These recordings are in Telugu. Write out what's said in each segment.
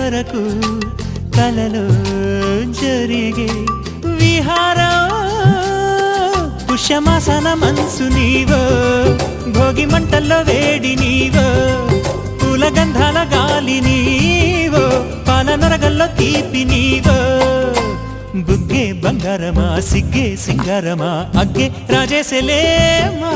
వరకు కలలో జరిగే విహారం పుష్యమాసన మనసు నీవో భోగి మంటల్లో వేడి నీవో పూల గంధాల గాలి నీవో పాల నరగల్లో తీపి నీవో బుగ్గే బంగారమా సిగ్గే సింగారమా అగ్గే రాజేసలేమా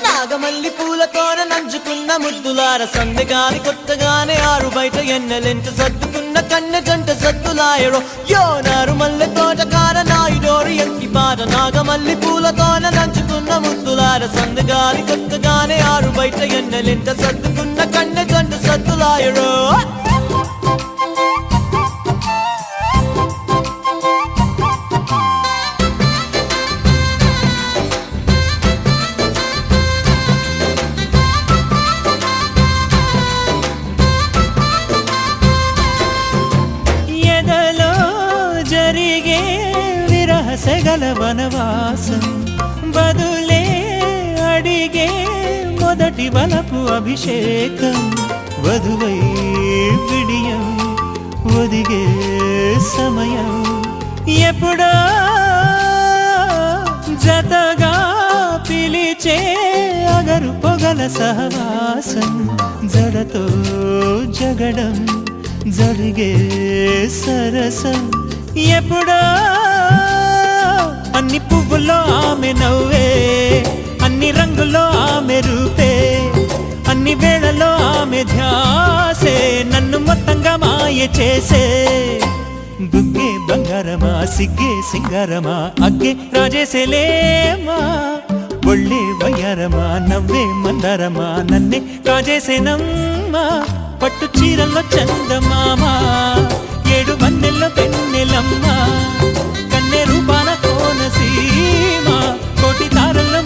నాగమల్లి పూలతోన నంచుకున్న ముద్దులార సందెగాని కొత్తగానే ఆరు బయట ఎన్నెలెంట సర్దుకున్న కన్నె జంట సద్దులాయరో యో నారు మల్లె తోటకార నాయుడోరు ఎంకి పాట నాగమల్లి పూలతోన నంచుకున్న ముద్దులార సందెగాని కొత్తగానే ఆరు బయట ఎన్నెలెంట సర్దుకున్న కన్నె జంట సద్దులాయరో జరిగే విరహసగల వనవాసం బదులే అడిగే మొదటి వలపు అభిషేకం వధువై విడియం ఒదిగే సమయం ఎప్పుడో జతగా పిలిచే అగరు పొగల సహవాసం జడతో జగడం జరిగే సరసం ఎప్పుడో అన్ని పువ్వుల్లో ఆమె నవ్వే అన్ని రంగుల్లో ఆమె రూపే అన్ని వేళల్లో ఆమె ధ్యాసే నన్ను మొత్తంగా మాయ చేసే బుగ్గే బంగారమా సిగ్గే సింగారమా అగ్గే రాజేసేలేమా ఒళ్ళే వయ్యారమా నవ్వే మందారమా నన్నే కాజేసేనమ్మా పట్టు చీరల్లో చందమామా ఏడు వన్నెల్లో వెన్నెలమ్మ కన్నె రూపాన కోనసీమ కోటి తారల్లో